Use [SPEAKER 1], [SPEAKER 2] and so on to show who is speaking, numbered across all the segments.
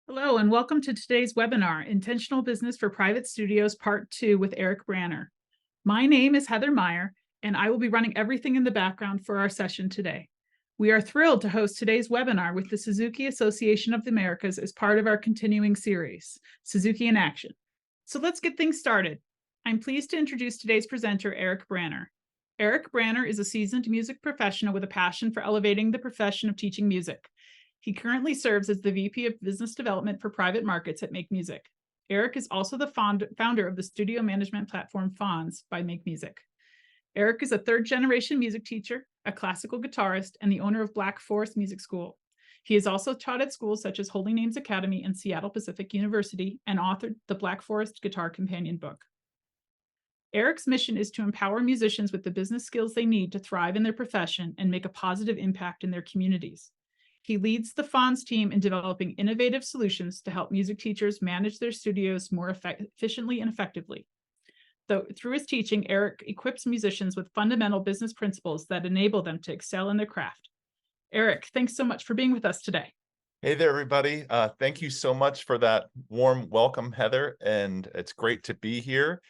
[SPEAKER 1] Hello, and welcome to today's webinar, Intentional Business for Private Studios, Part 2 with Eric Branner. My name is Heather Meyer, and I will be running everything in the background for our session today. We are thrilled to host today's webinar with the Suzuki Association of the Americas as part of our continuing series, Suzuki in Action. So let's get things started. I'm pleased to introduce today's presenter, Eric Branner. Eric Branner is a seasoned music professional with a passion for elevating the profession of teaching music. He currently serves as the VP of Business Development for Private Markets at Make Music. Eric is also the founder of the studio management platform Fons by Make Music. Eric is a third-generation music teacher, a classical guitarist, and the owner of Black Forest Music School. He has also taught at schools such as Holy Names Academy and Seattle Pacific University and authored the Black Forest Guitar Companion book. Eric's mission is to empower musicians with the business skills they need to thrive in their profession and make a positive impact in their communities. He leads the Fons team in developing innovative solutions to help music teachers manage their studios more efficiently and effectively. Through his teaching, Eric equips musicians with fundamental business principles that enable them to excel in their craft. Eric, thanks so much for being with us today.
[SPEAKER 2] Hey there, everybody. Thank you so much for that warm welcome, Heather, and it's great to be here.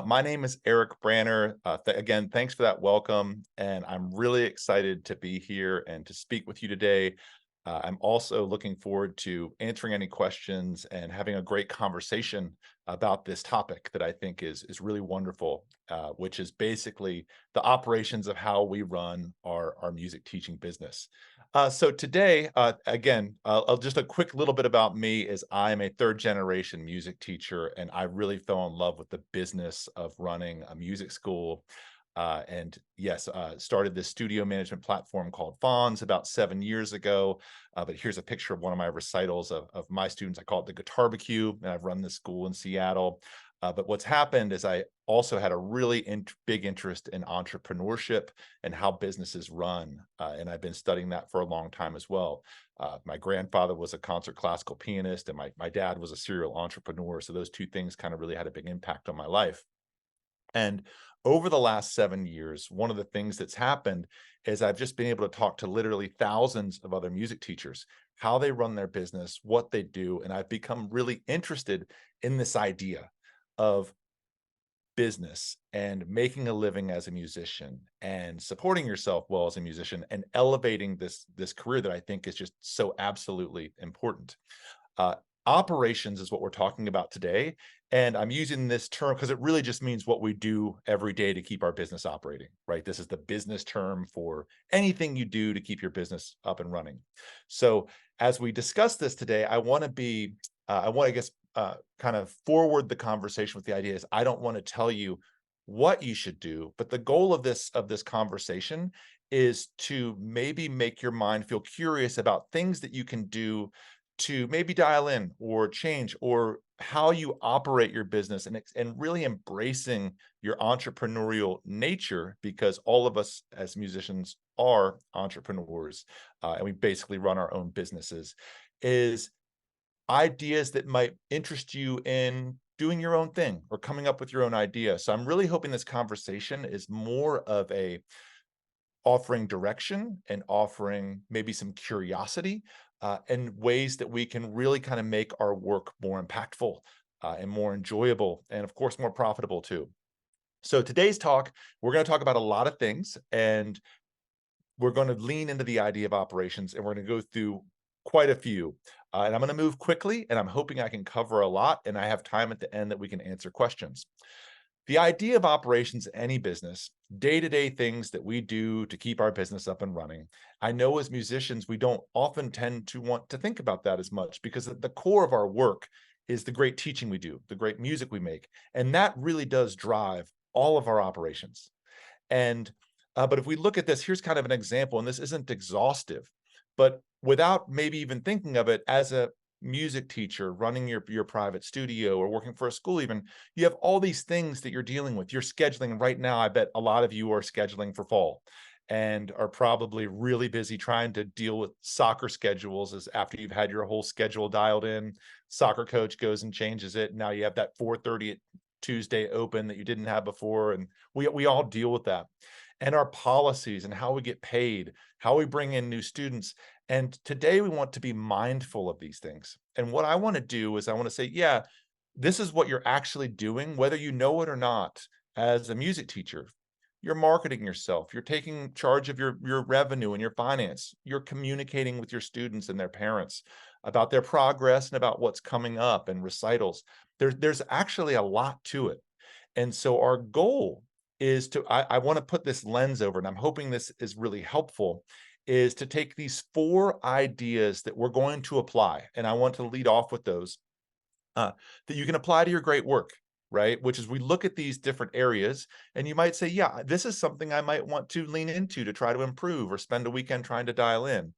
[SPEAKER 2] My name is Eric Branner. Again, thanks for that welcome, and I'm really excited to be here and to speak with you today. I'm also looking forward to answering any questions and having a great conversation about this topic that I think is really wonderful, which is basically the operations of how we run our music teaching business. So today, again, just a quick little bit about me is I'm a third generation music teacher, and I really fell in love with the business of running a music school. And yes, started this studio management platform called Fons about 7 years ago. But here's a picture of one of my recitals of my students. I call it the Guitar Barbecue, and I've run this school in Seattle. But what's happened is I also had a really big interest in entrepreneurship and how businesses run. And I've been studying that for a long time as well. My grandfather was a concert classical pianist, and my dad was a serial entrepreneur. So those two things kind of really had a big impact on my life. And over the last 7 years, one of the things that's happened is I've just been able to talk to literally thousands of other music teachers, how they run their business, what they do. And I've become really interested in this idea of business and making a living as a musician and supporting yourself well as a musician and elevating this career that I think is just so absolutely important. Uh, Operations is what we're talking about today. And I'm using this term because it really just means what we do every day to keep our business operating, right? This is the business term for anything you do to keep your business up and running. So as we discuss this today, I want to I guess, kind of forward the conversation with the idea is I don't want to tell you what you should do, but the goal of this conversation is to maybe make your mind feel curious about things that you can do to maybe dial in or change or how you operate your business and really embracing your entrepreneurial nature, because all of us as musicians are entrepreneurs, and we basically run our own businesses, is ideas that might interest you in doing your own thing or coming up with your own idea. So I'm really hoping this conversation is more of a offering direction and offering maybe some curiosity, and ways that we can really kind of make our work more impactful, and more enjoyable, and of course, more profitable too. So today's talk, we're going to talk about a lot of things, and we're going to lean into the idea of operations, and we're going to go through quite a few. And I'm going to move quickly, and I'm hoping I can cover a lot, and I have time at the end that we can answer questions. The idea of operations in any business, day-to-day things that we do to keep our business up and running. I know as musicians, we don't often tend to want to think about that as much because at the core of our work is the great teaching we do, the great music we make. And that really does drive all of our operations. And but if we look at this, here's kind of an example, and this isn't exhaustive, but without maybe even thinking of it as a music teacher running your private studio or working for a school, even, you have all these things that you're dealing with. You're scheduling right now. I bet a lot of you are scheduling for fall and are probably really busy trying to deal with soccer schedules as after you've had your whole schedule dialed in, soccer coach goes and changes it. Now you have that 4:30 Tuesday open that you didn't have before. And we all deal with that. and our policies and how we get paid, how we bring in new students. And today we want to be mindful of these things. And what I want to do is I want to say, yeah, this is what you're actually doing, whether you know it or not. As a music teacher, you're marketing yourself, you're taking charge of your revenue and your finance, you're communicating with your students and their parents about their progress and about what's coming up and recitals. There's actually a lot to it. And so our goal is to, I want to put this lens over, and I'm hoping this is really helpful, is to take these 4 ideas that we're going to apply. And I want to lead off with those that you can apply to your great work, right? Which is we look at these different areas and you might say, yeah, this is something I might want to lean into to try to improve or spend a weekend trying to dial in.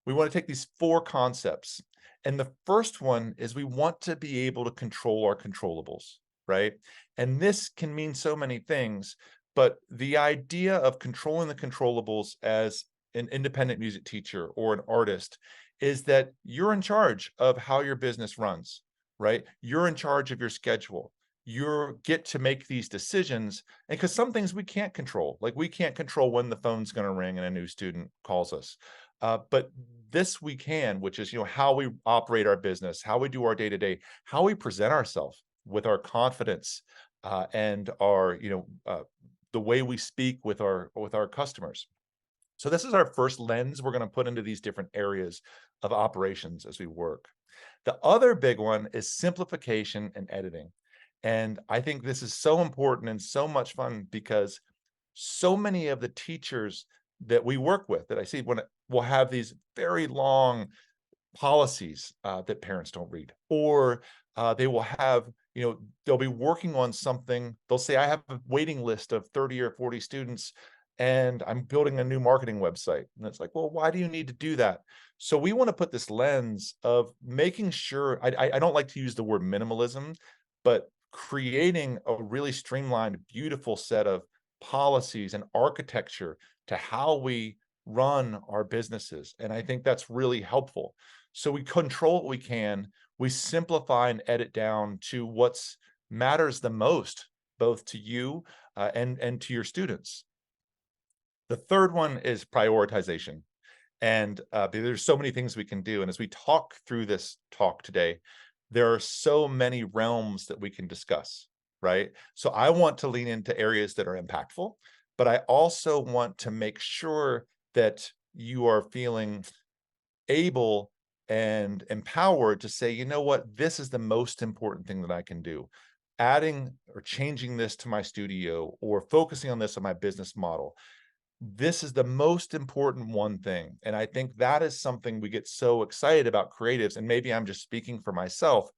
[SPEAKER 2] We want to take these 4 concepts. And the first one is we want to be able to control our controllables, right? And this can mean so many things, but the idea of controlling the controllables as an independent music teacher or an artist is that you're in charge of how your business runs, right? You're in charge of your schedule. You get to make these decisions, and because some things we can't control, like we can't control when the phone's going to ring and a new student calls us. But this we can, which is, how we operate our business, how we do our day to day, how we present ourselves with our confidence, and our, the way we speak with our customers. So this is our first lens we're going to put into these different areas of operations as we work. The other big one is simplification and editing. And I think this is so important and so much fun because so many of the teachers that we work with that I see when will have these very long policies that parents don't read, or they will have, they'll be working on something. They'll say, I have a waiting list of 30 or 40 students and I'm building a new marketing website. And it's like, well, why do you need to do that? So we want to put this lens of making sure, I don't like to use the word minimalism, but creating a really streamlined, beautiful set of policies and architecture to how we run our businesses. And I think that's really helpful. So we control what we can, we simplify and edit down to what's matters the most, both to you and to your students. The third one is prioritization. And there's so many things we can do. And as we talk through this talk today, there are so many realms that we can discuss, right? So I want to lean into areas that are impactful, but I also want to make sure that you are feeling able and empowered to say, you know what, this is the most important thing that I can do. Adding or changing this to my studio or focusing on this on my business model, this is the most important one thing. And I think that is something we get so excited about creatives. And maybe I'm just speaking for myself,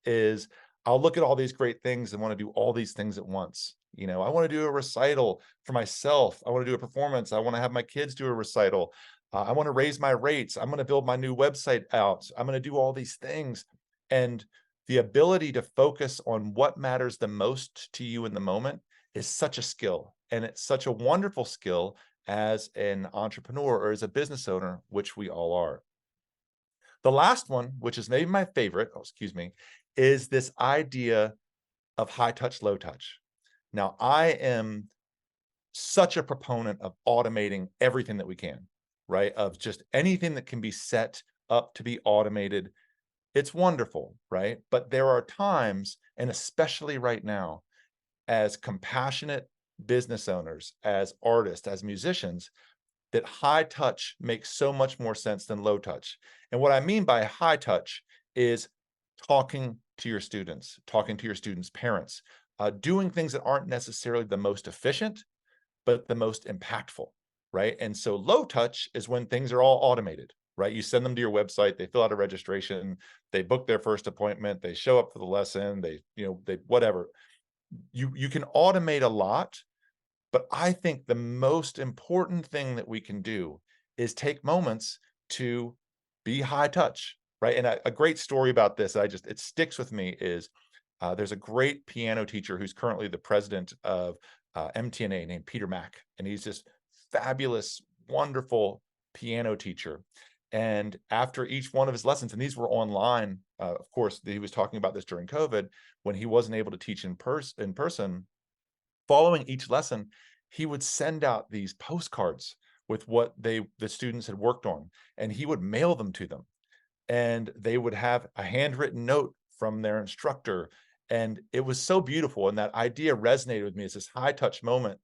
[SPEAKER 2] is I'll look at all these great things and want to do all these things at once. I want to do a recital for myself. I want to do a performance. I want to have my kids do a recital. I want to raise my rates. I'm going to build my new website out. I'm going to do all these things. And the ability to focus on what matters the most to you in the moment is such a skill. And it's such a wonderful skill as an entrepreneur or as a business owner, which we all are. The last one, which is maybe my favorite, is this idea of high touch, low touch. Now, I am such a proponent of automating everything that we can, right? Of just anything that can be set up to be automated. It's wonderful, right? But there are times, and especially right now, as compassionate business owners, as artists, as musicians, that high touch makes so much more sense than low touch. And what I mean by high touch is talking to your students, talking to your students' parents, doing things that aren't necessarily the most efficient, but the most impactful, right? And so low touch is when things are all automated, right? You send them to your website, they fill out a registration, they book their first appointment, they show up for the lesson, they whatever. You can automate a lot, but I think the most important thing that we can do is take moments to be high touch, right? And a great story about this, it sticks with me, is there's a great piano teacher who's currently the president of MTNA named Peter Mack, and he's just fabulous, wonderful piano teacher. And after each one of his lessons, and these were online, of course, he was talking about this during COVID when he wasn't able to teach in person. Following each lesson, he would send out these postcards with what the students had worked on, and he would mail them to them, and they would have a handwritten note from their instructor. And it was so beautiful. And that idea resonated with me as this high touch moment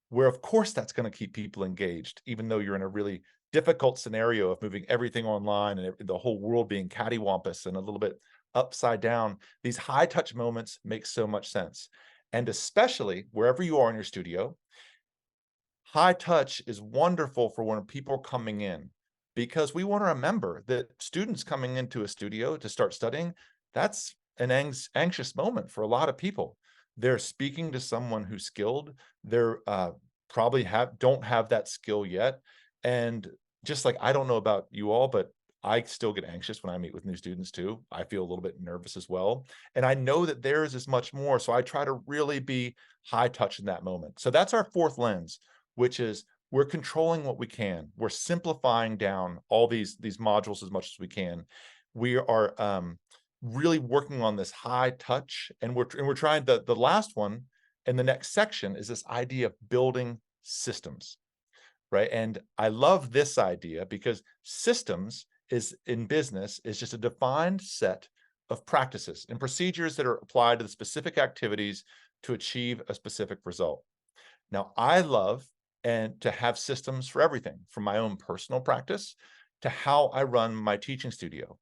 [SPEAKER 2] where, of course, that's going to keep people engaged, even though you're in a really difficult scenario of moving everything online and the whole world being cattywampus and a little bit upside down. These high touch moments make so much sense. And especially wherever you are in your studio, high touch is wonderful for when people are coming in, because we want to remember that students coming into a studio to start studying, that's an anxious moment for a lot of people. They're speaking to someone who's skilled. They're probably don't have that skill yet. And just like, I don't know about you all, but I still get anxious when I meet with new students too. I feel a little bit nervous as well. And I know that theirs is much more. So I try to really be high touch in that moment. So that's our fourth lens, which is we're controlling what we can. We're simplifying down all these modules as much as we can. We are really working on this high touch, and we're trying the last one in the next section is this idea of building systems, right? And I love this idea because systems is in business is just a defined set of practices and procedures that are applied to the specific activities to achieve a specific result. Now, I love and to have systems for everything from my own personal practice to how I run my teaching studio.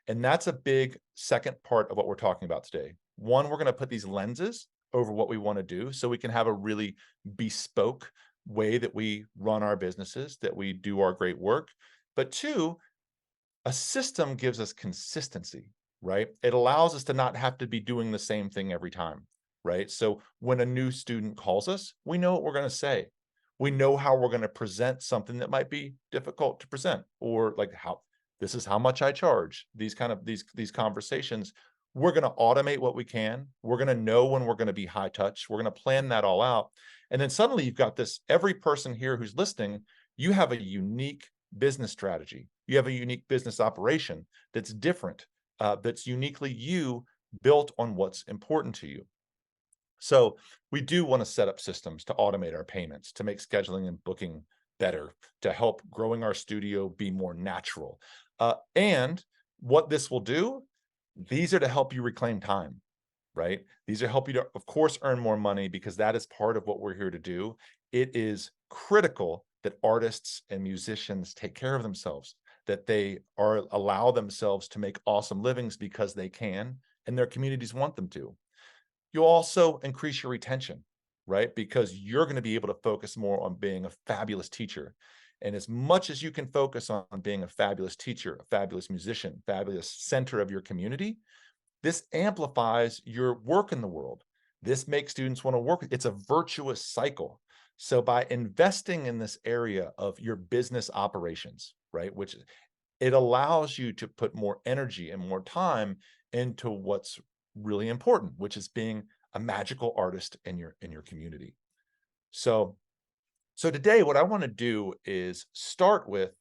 [SPEAKER 2] And that's a big second part of what we're talking about today. One, we're going to put these lenses over what we want to do so we can have a really bespoke way that we run our businesses, that we do our great work. But two, a system gives us consistency, right? It allows us to not have to be doing the same thing every time, right? So when a new student calls us, we know what we're going to say. We know how we're going to present something that might be difficult to present, or like how this is how much I charge. These kind of these conversations, we're going to automate what we can. We're going to know when we're going to be high touch. We're going to plan that all out. And then suddenly you've got this, every person here who's listening, you have a unique business strategy. You have a unique business operation that's different, that's uniquely you, built on what's important to you. So we do want to set up systems to automate our payments, to make scheduling and booking better, to help growing our studio be more natural. And what this will do, these are to help you reclaim time, right? These are help you to, of course, earn more money, because that is part of what we're here to do. It is critical that artists and musicians take care of themselves, that they allow themselves to make awesome livings because they can, and their communities want them to. You'll also increase your retention, right? Because you're going to be able to focus more on being a fabulous teacher. And as much as you can focus on being a fabulous teacher, a fabulous musician, fabulous center of your community, this amplifies your work in the world. This makes students want to work. It's a virtuous cycle. So by investing in this area of your business operations, right, which it allows you to put more energy and more time into what's really important, which is being a magical artist in your community. So today, what I want to do is start with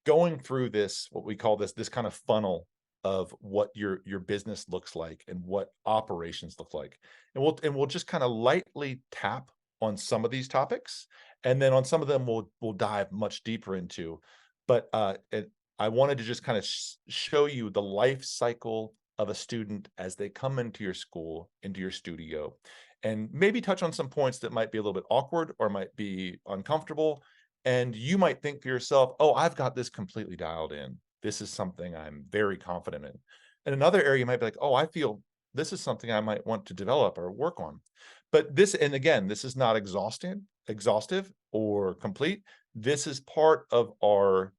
[SPEAKER 2] going through this, what we call this kind of funnel of what your business looks like and what operations look like. And we'll just kind of lightly tap on some of these topics, and then on some of them we'll dive much deeper into. But I wanted to just kind of show you the life cycle of a student as they come into your school, into your studio, and maybe touch on some points that might be a little bit awkward or might be uncomfortable. And you might think to yourself, oh, I've got this completely dialed in. This is something I'm very confident in. And another area you might be like, oh, I feel this is something I might want to develop or work on. But this, and again, this is not exhaustive or complete. This is part of our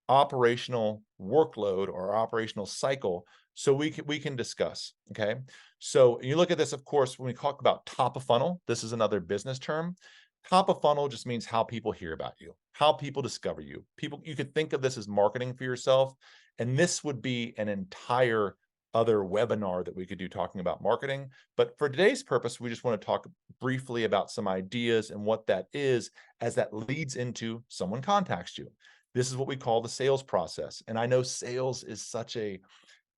[SPEAKER 2] operational workload or operational cycle, so we can discuss. Okay, so you look at this, of course, when we talk about top of funnel, this is another business term. Top of funnel just means how people hear about you, how people discover you. People, you could think of this as marketing for yourself, and this would be an entire other webinar that we could do talking about marketing. But for today's purpose, we just want to talk briefly about some ideas and what that is as that leads into someone contacts you. This is what we call the sales process. And I know sales is such a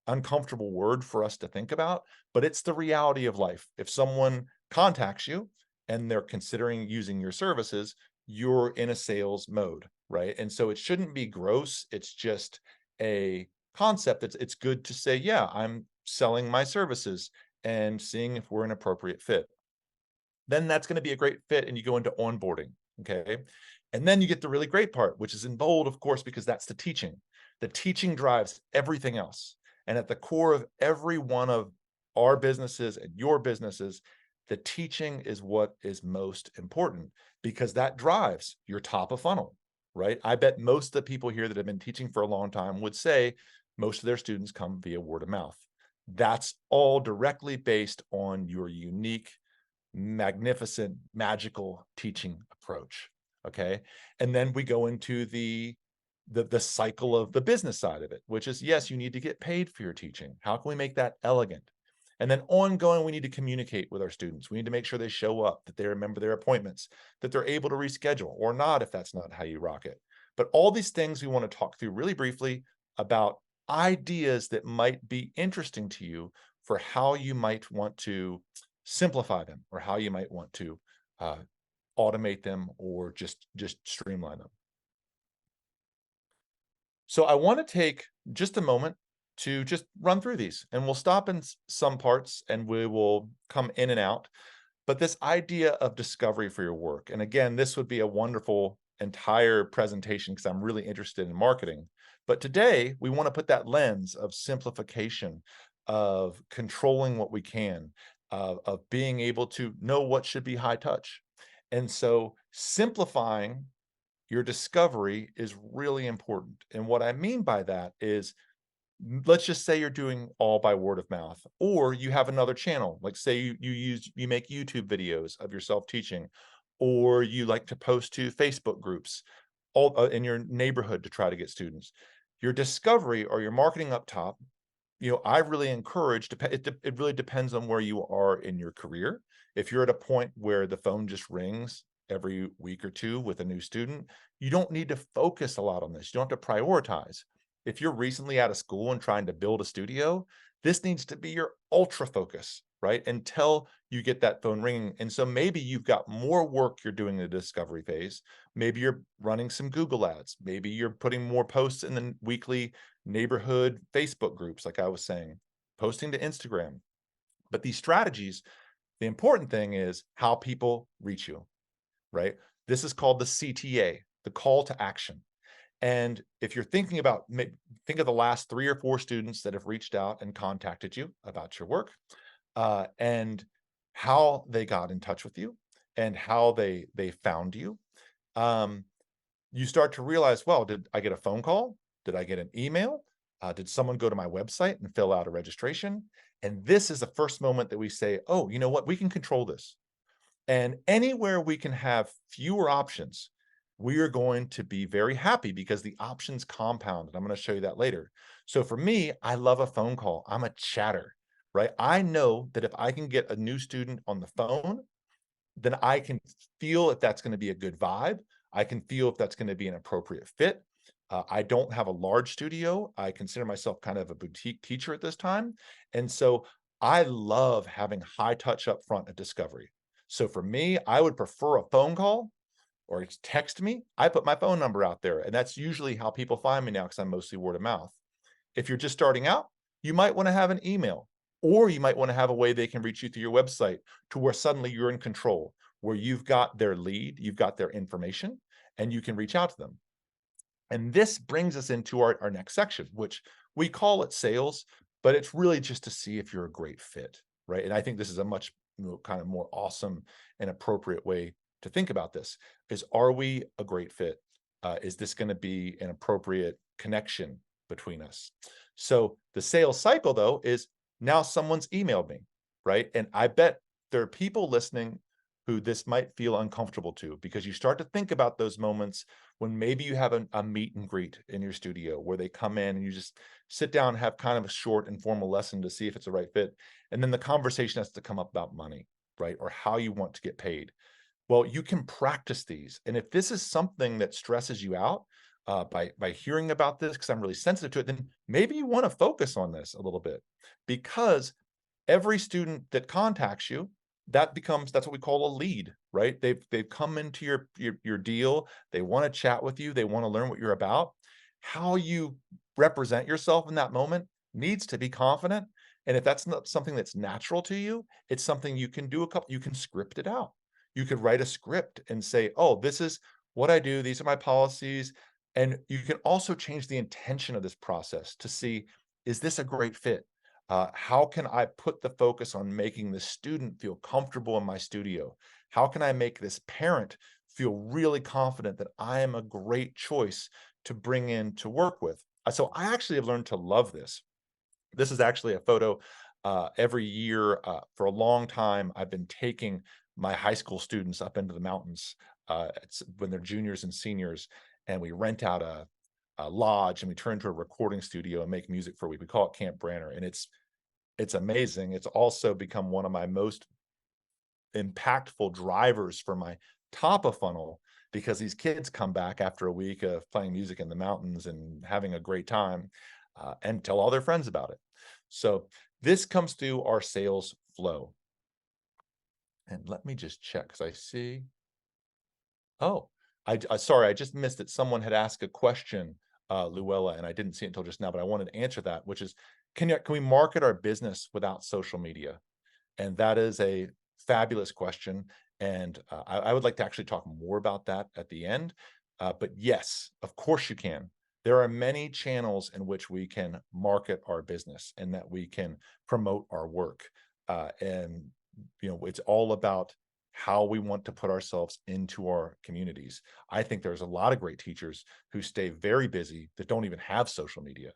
[SPEAKER 2] uncomfortable word for us to think about, but it's the reality of life. If someone contacts you, and they're considering using your services, you're in a sales mode, right? And so it shouldn't be gross. It's just a concept. It's good to say, yeah, I'm selling my services and seeing if we're an appropriate fit. Then that's going to be a great fit, and you go into onboarding. Okay. And then you get the really great part, which is in bold, of course, because that's the teaching. The teaching drives everything else. And at the core of every one of our businesses and your businesses, the teaching is what is most important, because that drives your top of funnel, right? I bet most of the people here that have been teaching for a long time would say most of their students come via word of mouth. That's all directly based on your unique, magnificent, magical teaching approach. Okay. And then we go into the cycle of the business side of it, which is, yes, you need to get paid for your teaching. How can we make that elegant? And then ongoing, we need to communicate with our students. We need to make sure they show up, that they remember their appointments, that they're able to reschedule or not, if that's not how you rock it. But all these things we want to talk through really briefly about ideas that might be interesting to you for how you might want to simplify them, or how you might want to uh, automate them, or just streamline them. So I want to take just a moment to just run through these, and we'll stop in some parts and we will come in and out. But this idea of discovery for your work, and again, this would be a wonderful entire presentation because I'm really interested in marketing. But today we want to put that lens of simplification, of controlling what we can, of being able to know what should be high touch. And so simplifying your discovery is really important. And what I mean by that is, let's just say you're doing all by word of mouth, or you have another channel, like say you make YouTube videos of yourself teaching, or you like to post to Facebook groups all in your neighborhood to try to get students. Your discovery or your marketing up top, I really encourage, it really depends on where you are in your career. If you're at a point where the phone just rings every week or two with a new student, you don't need to focus a lot on this. You don't have to prioritize. If you're recently out of school and trying to build a studio, this needs to be your ultra focus, right? Until you get that phone ringing. And so maybe you've got more work you're doing in the discovery phase. Maybe you're running some Google ads. Maybe you're putting more posts in the weekly neighborhood Facebook groups, like I was saying, posting to Instagram. But these strategies, the important thing is how people reach you, right? This is called the CTA, the call to action. And if you're thinking about, think of the last 3 or 4 students that have reached out and contacted you about your work, and how they got in touch with you and how they found you. You start to realize, well, did I get a phone call? Did I get an email? Did someone go to my website and fill out a registration? And this is the first moment that we say, oh, you know what? We can control this. And anywhere we can have fewer options, we are going to be very happy because the options compound. And I'm going to show you that later. So for me, I love a phone call. I'm a chatter, right? I know that if I can get a new student on the phone, then I can feel if that's going to be a good vibe. I can feel if that's going to be an appropriate fit. I don't have a large studio. I consider myself kind of a boutique teacher at this time. And so I love having high touch up front at discovery. So for me, I would prefer a phone call or text me. I put my phone number out there, and that's usually how people find me now because I'm mostly word of mouth. If you're just starting out, you might want to have an email, or you might want to have a way they can reach you through your website to where suddenly you're in control, where you've got their lead, you've got their information, and you can reach out to them. And this brings us into our next section, which we call it sales, but it's really just to see if you're a great fit, right? And I think this is a much kind of more awesome and appropriate way to think about this is, are we a great fit? Is this going to be an appropriate connection between us? So the sales cycle, though, is now someone's emailed me, right? And I bet there are people listening who this might feel uncomfortable to, because you start to think about those moments when maybe you have a meet and greet in your studio where they come in and you just sit down and have kind of a short informal lesson to see if it's a right fit. And then the conversation has to come up about money, right? Or how you want to get paid. Well, you can practice these. And if this is something that stresses you out by hearing about this, because I'm really sensitive to it, then maybe you want to focus on this a little bit, because every student that contacts you, that's what we call a lead, right? They've come into your deal. They want to chat with you. They want to learn what you're about. How you represent yourself in that moment needs to be confident. And if that's not something that's natural to you, it's something you can do you can script it out. You could write a script and say, oh, this is what I do. These are my policies. And you can also change the intention of this process to see, is this a great fit? How can I put the focus on making the student feel comfortable in my studio? How can I make this parent feel really confident that I am a great choice to bring in to work with? So I actually have learned to love this. This is actually a photo every year for a long time. I've been taking my high school students up into the mountains when they're juniors and seniors, and we rent out a lodge and we turn into a recording studio and make music for a week. We call it Camp Branner, and it's amazing. It's also become one of my most impactful drivers for my top of funnel, because these kids come back after a week of playing music in the mountains and having a great time and tell all their friends about it. So this comes through our sales flow. And let me just check because I see. Oh, sorry, I just missed it. Someone had asked a question, Luella, and I didn't see it until just now, but I wanted to answer that, which is, can we market our business without social media? And that is a fabulous question. And I would like to actually talk more about that at the end. But yes, of course you can. There are many channels in which we can market our business and that we can promote our work. And it's all about how we want to put ourselves into our communities. I think there's a lot of great teachers who stay very busy that don't even have social media,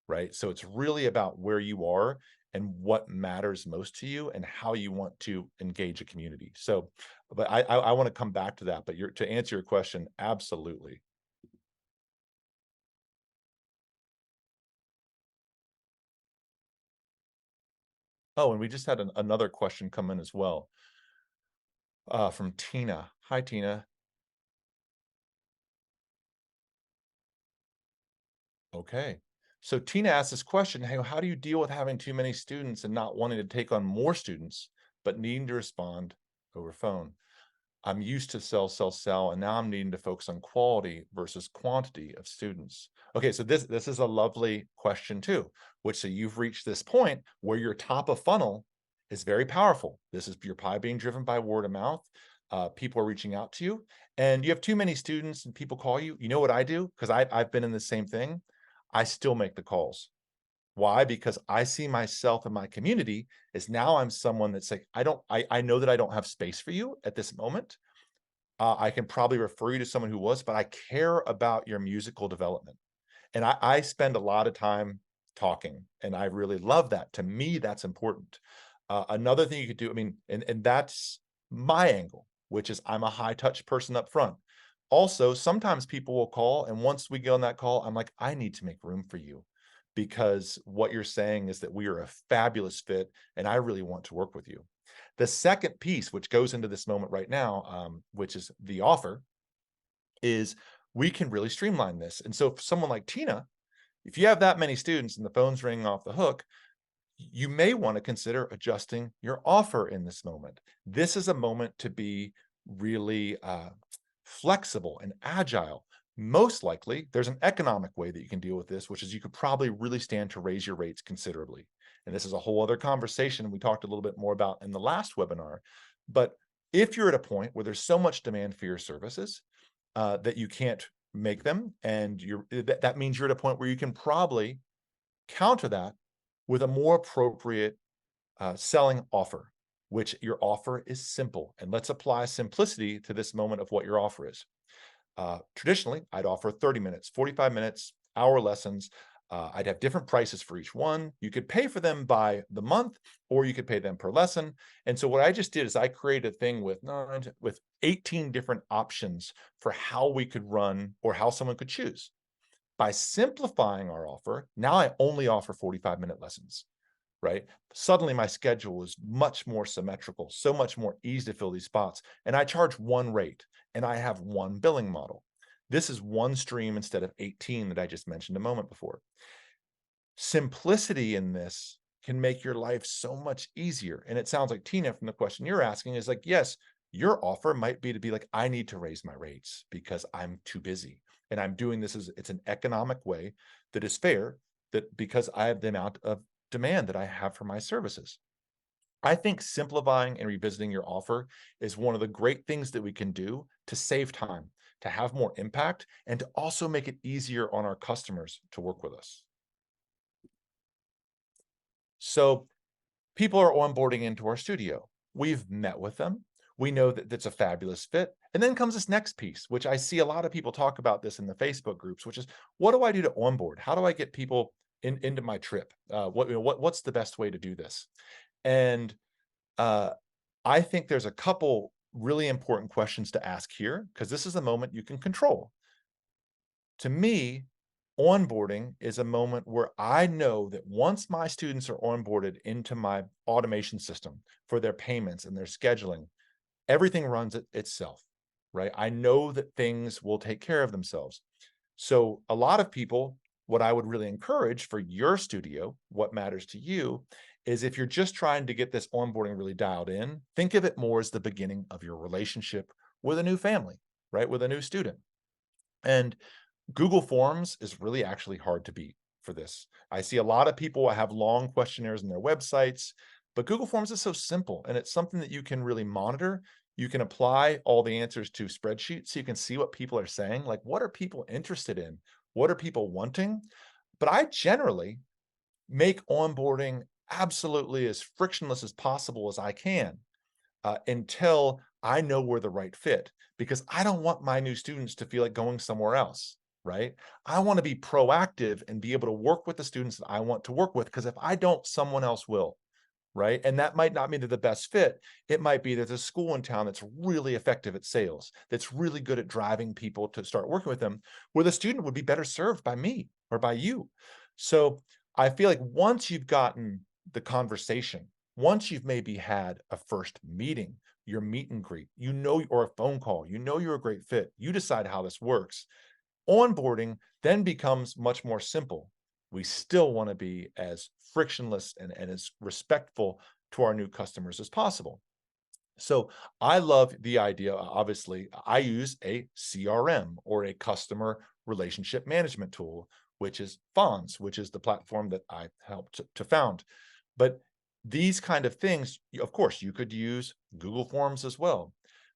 [SPEAKER 2] right? So it's really about where you are and what matters most to you and how you want to engage a community. So, but I want to come back to that. But to answer your question, absolutely. Oh, and we just had another question come in as well from Tina. Hi, Tina. Okay. So Tina asked this question, hey, how do you deal with having too many students and not wanting to take on more students, but needing to respond over phone? I'm used to sell, and now I'm needing to focus on quality versus quantity of students. Okay, so this is a lovely question too, which so you've reached this point where your top of funnel is very powerful. This is your pie being driven by word of mouth. People are reaching out to you, and you have too many students and people call you. You know what I do? Because I've been in the same thing. I still make the calls. Why? Because I see myself and my community as now I'm someone that's like, I know that I don't have space for you at this moment. I can probably refer you to someone who was, but I care about your musical development. And I spend a lot of time talking, and I really love that. To me, that's important. Another thing you could do, I mean, and that's my angle, which is I'm a high touch person up front. Also, sometimes people will call, and once we get on that call, I'm like, I need to make room for you because what you're saying is that we are a fabulous fit, and I really want to work with you. The second piece, which goes into this moment right now, which is the offer, is we can really streamline this. And so for someone like Tina, if you have that many students and the phone's ringing off the hook, you may want to consider adjusting your offer in this moment. This is a moment to be really flexible and agile. Most likely, there's an economic way that you can deal with this, which is you could probably really stand to raise your rates considerably. And this is a whole other conversation we talked a little bit more about in the last webinar. But if you're at a point where there's so much demand for your services that you can't make them, and that means you're at a point where you can probably counter that with a more appropriate selling offer, which your offer is simple. And let's apply simplicity to this moment of what your offer is. Traditionally, I'd offer 30 minutes, 45 minutes, hour lessons. I'd have different prices for each one. You could pay for them by the month, or you could pay them per lesson. And so what I just did is I created a thing with 18 different options for how we could run or how someone could choose. By simplifying our offer, now I only offer 45-minute lessons, right? Suddenly my schedule is much more symmetrical, so much more easy to fill these spots. And I charge one rate and I have one billing model. This is one stream instead of 18 that I just mentioned a moment before. Simplicity in this can make your life so much easier. And it sounds like, Tina, from the question you're asking, is like, yes, your offer might be to be like, I need to raise my rates because I'm too busy. And I'm doing this as it's an economic way that is fair, that because I have the amount of demand that I have for my services. I think simplifying and revisiting your offer is one of the great things that we can do to save time, to have more impact, and to also make it easier on our customers to work with us. So people are onboarding into our studio. We've met with them. We know that that's a fabulous fit. And then comes this next piece, which I see a lot of people talk about this in the Facebook groups, which is, what do I do to onboard? How do I get people into my trip? What's the best way to do this? And uh, I think there's a couple really important questions to ask here, because this is a moment you can control. To me, onboarding is a moment where I know that once my students are onboarded into my automation system for their payments and their scheduling, everything runs itself, right? I know that things will take care of themselves. So a lot of people, what I would really encourage for your studio, what matters to you, is if you're just trying to get this onboarding really dialed in, think of it more as the beginning of your relationship with a new family, right? With a new student. And Google Forms is really actually hard to beat for this. I see a lot of people have long questionnaires in their websites, but Google Forms is so simple, and it's something that you can really monitor. You can apply all the answers to spreadsheets so you can see what people are saying. Like, what are people interested in? What are people wanting? But I generally make onboarding absolutely as frictionless as possible as I can, until I know we're the right fit, because I don't want my new students to feel like going somewhere else, right? I want to be proactive and be able to work with the students that I want to work with, because if I don't, someone else will, right? And that might not mean they're the best fit. It might be there's a school in town that's really effective at sales, that's really good at driving people to start working with them, where the student would be better served by me or by you. So I feel like once you've gotten the conversation, once you've maybe had a first meeting, your meet and greet, you know, or a phone call, you know, you're a great fit, you decide how this works, onboarding then becomes much more simple. We still want to be as frictionless and as respectful to our new customers as possible. So I love the idea. Obviously, I use a CRM, or a customer relationship management tool, which is Fons, which is the platform that I helped to found. But these kind of things, of course, you could use Google Forms as well.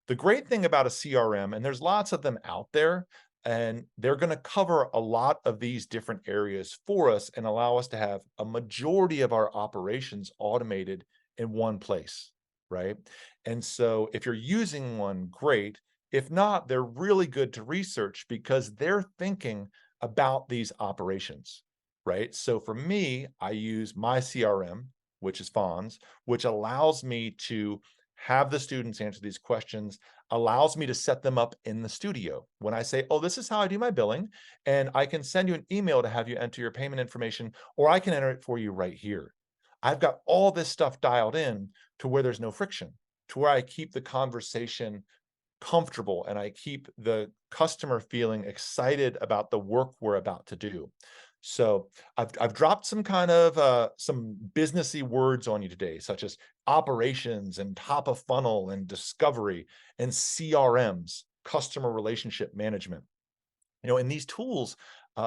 [SPEAKER 2] The great thing about a CRM, and there's lots of them out there, and they're going to cover a lot of these different areas for us and allow us to have a majority of our operations automated in one place, right? And so if you're using one, great. If not, they're really good to research, because they're thinking about these operations, right? So for me, I use my CRM, which is Fons, which allows me to have the students answer these questions, allows me to set them up in the studio. When I say, oh, this is how I do my billing, and I can send you an email to have you enter your payment information, or I can enter it for you right here. I've got all this stuff dialed in to where there's no friction, to where I keep the conversation comfortable and I keep the customer feeling excited about the work we're about to do. So I've dropped some kind of some businessy words on you today, such as operations and top of funnel and discovery and CRMs, customer relationship management. You know, and these tools,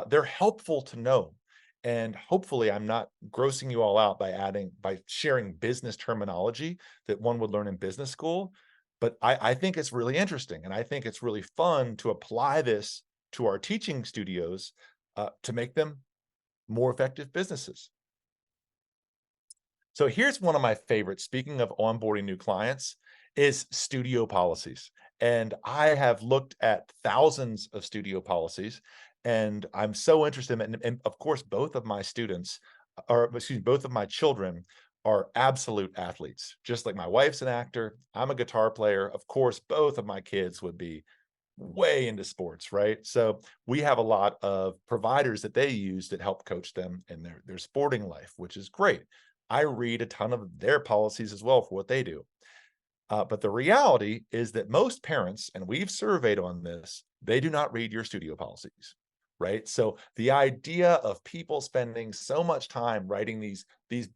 [SPEAKER 2] they're helpful to know. And hopefully I'm not grossing you all out by sharing business terminology that one would learn in business school. But I think it's really interesting. And I think it's really fun to apply this to our teaching studios, to make them more effective businesses. So here's one of my favorites. Speaking of onboarding new clients, is studio policies. And I have looked at thousands of studio policies, and I'm so interested in it. And of course, both of my students, or excuse me, both of my children are absolute athletes. Just like my wife's an actor, I'm a guitar player. Of course, both of my kids would be way into sports, right? So we have a lot of providers that they use that help coach them in their sporting life, which is great. I read a ton of their policies as well for what they do. But the reality is that most parents, and we've surveyed on this, they do not read your studio policies, right? So the idea of people spending so much time writing these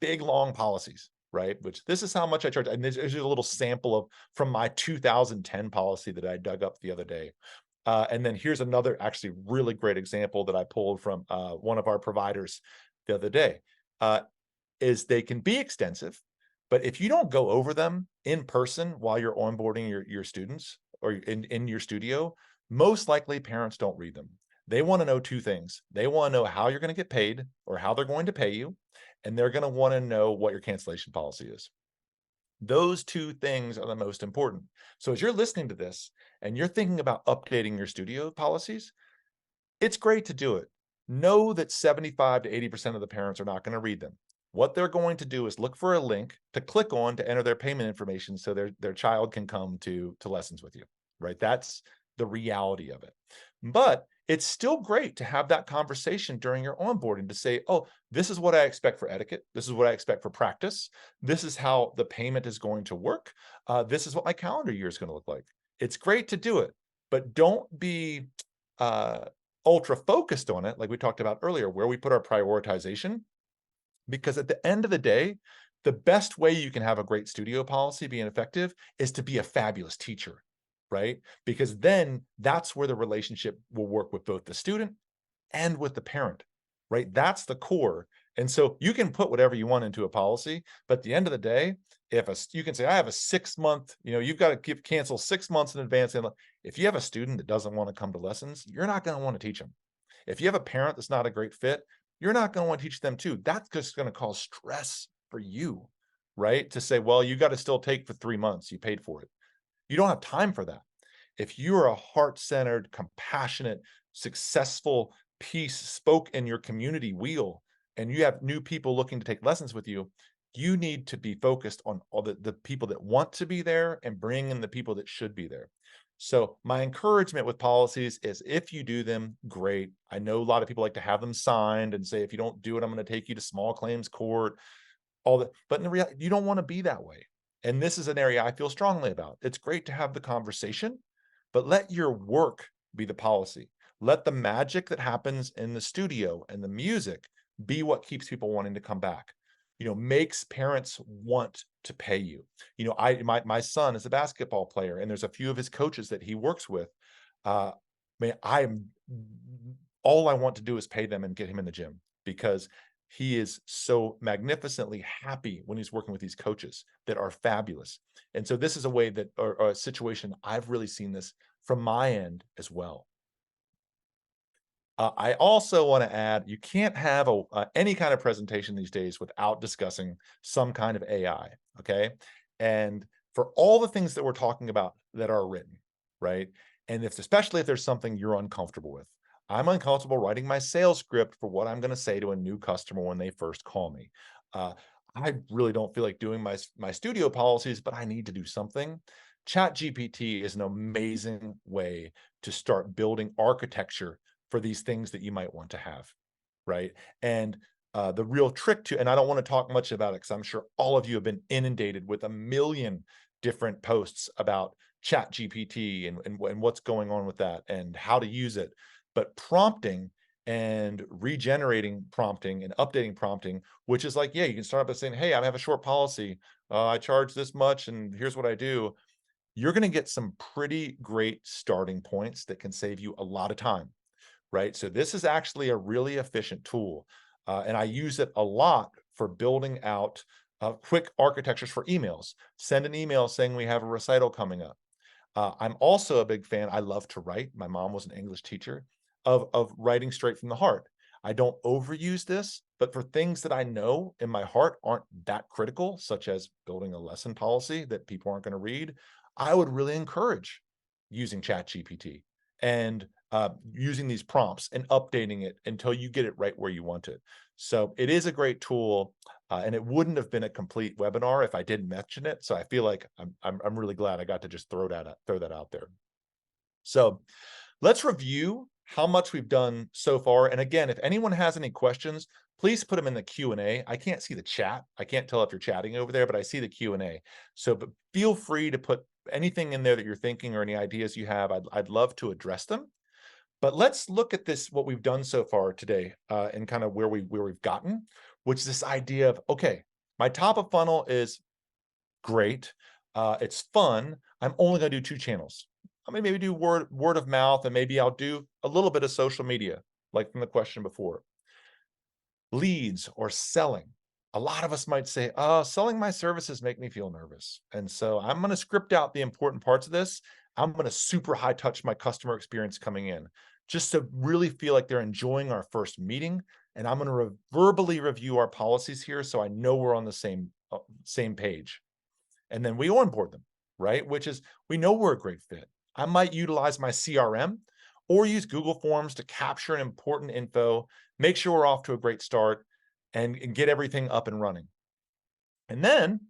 [SPEAKER 2] big long policies, right? Which this is how much I charge. And there's a little sample of from my 2010 policy that I dug up the other day. And then here's another actually really great example that I pulled from one of our providers the other day. Is they can be extensive, but if you don't go over them in person while you're onboarding your students or in your studio, most likely parents don't read them. They want to know two things. They want to know how you're going to get paid or how they're going to pay you, and they're going to want to know what your cancellation policy is. Those two things are the most important. So as you're listening to this and you're thinking about updating your studio policies, it's great to do it. Know that 75 to 80% of the parents are not going to read them. What they're going to do is look for a link to click on to enter their payment information so their child can come to lessons with you, right? That's the reality of it. But it's still great to have that conversation during your onboarding to say, oh, this is what I expect for etiquette. This is what I expect for practice. This is how the payment is going to work. This is what my calendar year is going to look like. It's great to do it, but don't be ultra focused on it, like we talked about earlier, where we put our prioritization, because at the end of the day, the best way you can have a great studio policy being effective is to be a fabulous teacher, right? Because then that's where the relationship will work with both the student and with the parent, right? That's the core. And so you can put whatever you want into a policy, but at the end of the day, you can say, I have a 6 month, you've got to cancel 6 months in advance. And if you have a student that doesn't want to come to lessons, you're not going to want to teach them. If you have a parent that's not a great fit, you're not going to want to teach them too. That's just going to cause stress for you, right? To say, well, you got to still take for 3 months. You paid for it. You don't have time for that. If you're a heart-centered, compassionate, successful piece spoke in your community wheel, and you have new people looking to take lessons with you, you need to be focused on all the people that want to be there and bring in the people that should be there. So my encouragement with policies is if you do them, great. I know a lot of people like to have them signed and say, if you don't do it, I'm going to take you to small claims court, all that. But in reality, you don't want to be that way. And this is an area I feel strongly about. It's great to have the conversation, but let your work be the policy. Let the magic that happens in the studio and the music be what keeps people wanting to come back. Makes parents want to pay you. My son is a basketball player, and there's a few of his coaches that he works with. Man, all I want to do is pay them and get him in the gym because he is so magnificently happy when he's working with these coaches that are fabulous. And so this is a way that, or a situation I've really seen this from my end as well. I also want to add, you can't have any kind of presentation these days without discussing some kind of AI, okay? And for all the things that we're talking about that are written, right? And especially if there's something you're uncomfortable with. I'm uncomfortable writing my sales script for what I'm going to say to a new customer when they first call me. I really don't feel like doing my studio policies, but I need to do something. Chat GPT is an amazing way to start building architecture for these things that you might want to have, right? And the real trick and I don't want to talk much about it because I'm sure all of you have been inundated with a million different posts about Chat GPT and what's going on with that and how to use it. But prompting and regenerating prompting and updating prompting, which is like, yeah, you can start up by saying, hey, I have a short policy. I charge this much and here's what I do. You're going to get some pretty great starting points that can save you a lot of time, right? So this is actually a really efficient tool. And I use it a lot for building out quick architectures for emails. Send an email saying we have a recital coming up. I'm also a big fan. I love to write. My mom was an English teacher of writing straight from the heart. I don't overuse this, but for things that I know in my heart aren't that critical, such as building a lesson policy that people aren't going to read, I would really encourage using Chat GPT and using these prompts and updating it until you get it right where you want it. So it is a great tool, and it wouldn't have been a complete webinar if I didn't mention it. So I feel like I'm really glad I got to just throw that out there. So let's review how much we've done so far. And again, if anyone has any questions, please put them in the Q&A. I can't see the chat. I can't tell if you're chatting over there, but I see the Q&A. So but feel free to put anything in there that you're thinking or any ideas you have. I'd love to address them. But let's look at this, what we've done so far today, and kind of where we've gotten, which is this idea of, okay, my top of funnel is great. It's fun. I'm only going to do 2 channels. I mean, maybe do word of mouth, and maybe I'll do a little bit of social media, like from the question before. Leads or selling. A lot of us might say, oh, selling my services make me feel nervous. And so I'm going to script out the important parts of this. I'm going to super high touch my customer experience coming in, just to really feel like they're enjoying our first meeting. And I'm going to verbally review our policies here, so I know we're on the same page. And then we onboard them, right? Which is, we know we're a great fit. I might utilize my CRM or use Google Forms to capture an important info, make sure we're off to a great start, and get everything up and running. And then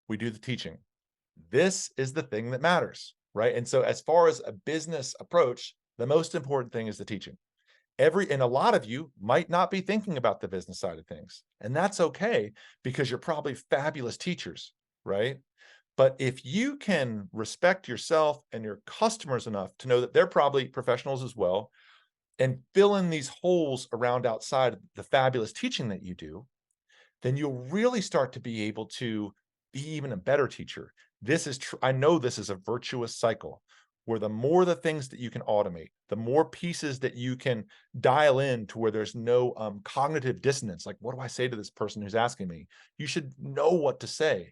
[SPEAKER 2] we do the teaching. This is the thing that matters, right? And so as far as a business approach, the most important thing is the teaching. And a lot of you might not be thinking about the business side of things, and that's okay, because you're probably fabulous teachers, right? But if you can respect yourself and your customers enough to know that they're probably professionals as well, and fill in these holes around outside the fabulous teaching that you do, then you'll really start to be able to be even a better teacher. This is true. I know this is a virtuous cycle, where the more the things that you can automate, the more pieces that you can dial in to where there's no cognitive dissonance. Like, what do I say to this person who's asking me? You should know what to say.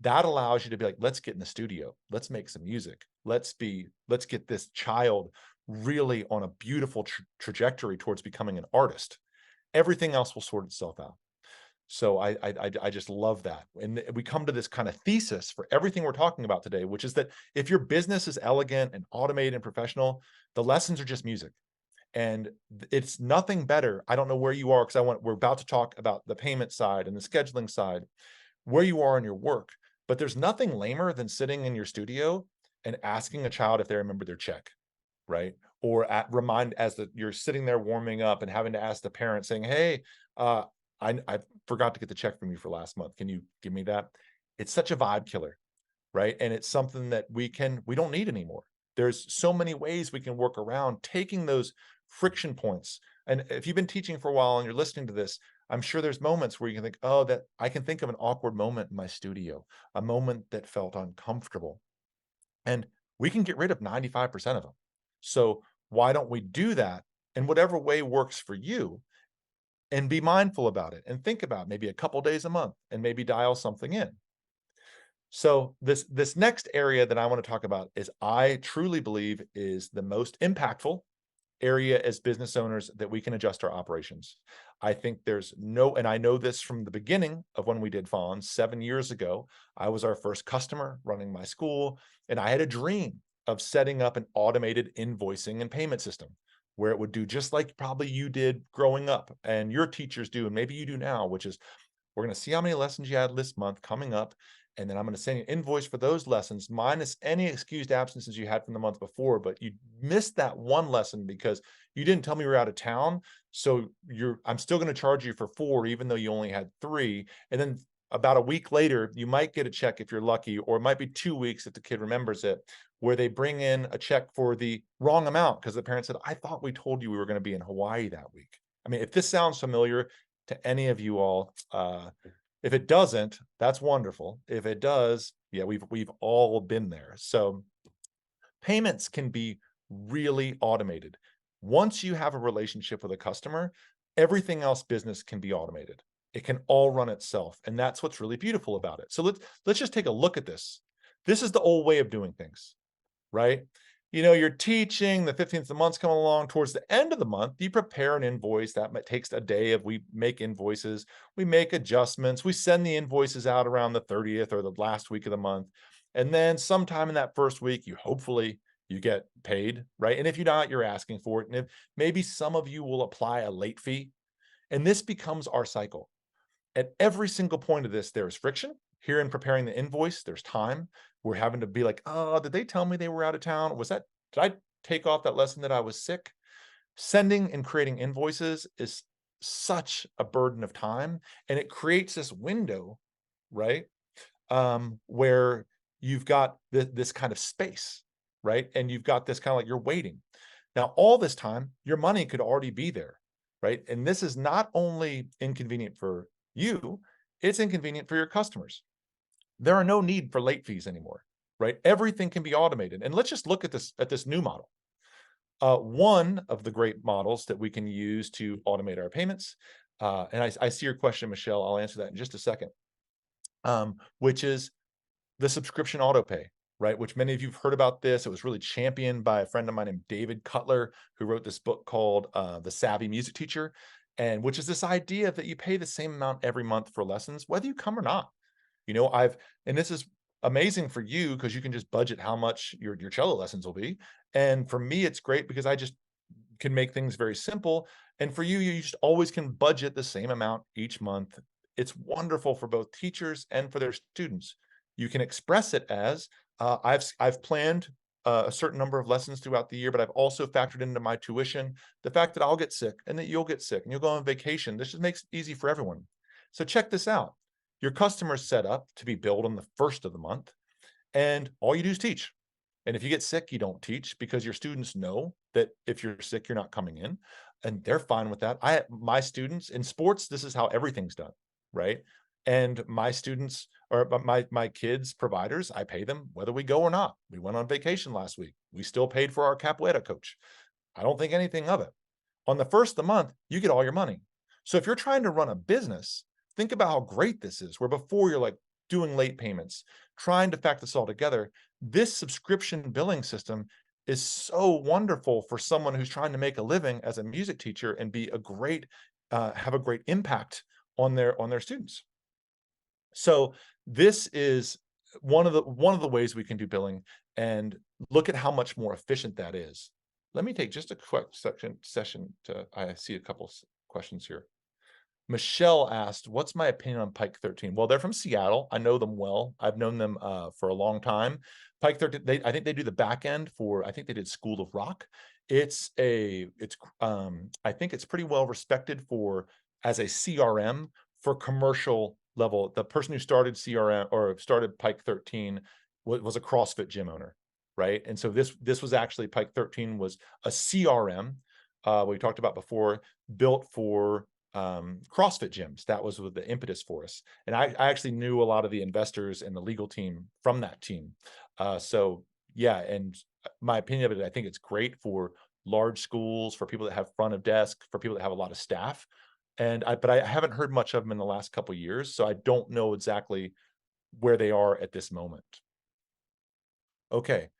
[SPEAKER 2] That allows you to be like, let's get in the studio. Let's make some music. Let's get this child really on a beautiful trajectory towards becoming an artist. Everything else will sort itself out. So I just love that. And we come to this kind of thesis for everything we're talking about today, which is that if your business is elegant and automated and professional, the lessons are just music. And it's nothing better. I don't know where you are, because we're about to talk about the payment side and the scheduling side, where you are in your work. But there's nothing lamer than sitting in your studio and asking a child if they remember their check, right? Or you're sitting there warming up and having to ask the parent, saying, hey, I forgot to get the check from you for last month. Can you give me that? It's such a vibe killer, right? And it's something that we don't need anymore. There's so many ways we can work around taking those friction points. And if you've been teaching for a while and you're listening to this, I'm sure there's moments where you can think, oh, that I can think of an awkward moment in my studio, a moment that felt uncomfortable. And we can get rid of 95% of them. So why don't we do that in whatever way works for you, and be mindful about it and think about maybe a couple days a month and maybe dial something in. So this next area that I want to talk about is, I truly believe, is the most impactful area as business owners that we can adjust our operations. I think and I know this from the beginning of when we did Fons 7 years ago. I was our first customer running my school, and I had a dream of setting up an automated invoicing and payment system where it would do just like probably you did growing up and your teachers do, and maybe you do now, which is, we're going to see how many lessons you had this month coming up. And then I'm going to send you an invoice for those lessons, minus any excused absences you had from the month before, but you missed that one lesson because you didn't tell me you were out of town. So I'm still going to charge you for 4, even though you only had 3. And then about a week later, you might get a check if you're lucky, or it might be 2 weeks if the kid remembers it, where they bring in a check for the wrong amount because the parent said, I thought we told you we were going to be in Hawaii that week. I mean, if this sounds familiar to any of you all, if it doesn't, that's wonderful. If it does, yeah, we've all been there. So payments can be really automated. Once you have a relationship with a customer, everything else business can be automated. It can all run itself. And that's what's really beautiful about it. So let's just take a look at this. This is the old way of doing things, right? You're teaching, the 15th of the month's coming along. Towards the end of the month, you prepare an invoice. That takes a day. We make invoices, we make adjustments, we send the invoices out around the 30th or the last week of the month. And then sometime in that first week, hopefully you get paid, right? And if you're not, you're asking for it. And maybe some of you will apply a late fee. And this becomes our cycle. At every single point of this, there is friction. Here in preparing the invoice, there's time. We're having to be like, oh, did they tell me they were out of town? Did I take off that lesson that I was sick? Sending and creating invoices is such a burden of time. And it creates this window, right? Where you've got this kind of space, right? And you've got this kind of like, you're waiting. Now, all this time, your money could already be there, right? And this is not only inconvenient for you, it's inconvenient for your customers. There are no need for late fees anymore, right? Everything can be automated. And let's just look at this new model. One of the great models that we can use to automate our payments, and I see your question, Michelle. I'll answer that in just a second, which is the subscription auto pay, right? Which many of you have heard about this. It was really championed by a friend of mine named David Cutler, who wrote this book called The Savvy Music Teacher, and which is this idea that you pay the same amount every month for lessons, whether you come or not. And this is amazing for you because you can just budget how much your cello lessons will be. And for me, it's great because I just can make things very simple. And for you, you just always can budget the same amount each month. It's wonderful for both teachers and for their students. You can express it as I've planned a certain number of lessons throughout the year, but I've also factored into my tuition the fact that I'll get sick and that you'll get sick and you'll go on vacation. This just makes it easy for everyone. So check this out. Your customer's set up to be billed on the first of the month, and all you do is teach. And if you get sick, you don't teach because your students know that if you're sick, you're not coming in, and they're fine with that. My students in sports, this is how everything's done, right? And my students or my kids' providers, I pay them whether we go or not. We went on vacation last week. We still paid for our capoeira coach. I don't think anything of it. On the first of the month, you get all your money. So if you're trying to run a business, think about how great this is, where before you're like doing late payments, trying to factor this all together. This subscription billing system is so wonderful for someone who's trying to make a living as a music teacher and be have a great impact on their students. So this is one of the ways we can do billing, and look at how much more efficient that is. Let me take just a quick session to, I see a couple questions here. Michelle asked, what's my opinion on Pike 13? Well, they're from Seattle. I know them well. I've known them for a long time. Pike 13, I think they do the back end for, I think they did School of Rock. I think it's pretty well respected as a CRM for commercial level. The person who started CRM or started Pike 13 was a CrossFit gym owner, right? And so this was actually, Pike 13 was a CRM we talked about before, built for CrossFit gyms. That was with the impetus for us. And I actually knew a lot of the investors and the legal team from that team. So yeah, and my opinion of it, I think it's great for large schools, for people that have front of desk, for people that have a lot of staff. But I haven't heard much of them in the last couple of years, so I don't know exactly where they are at this moment. Okay.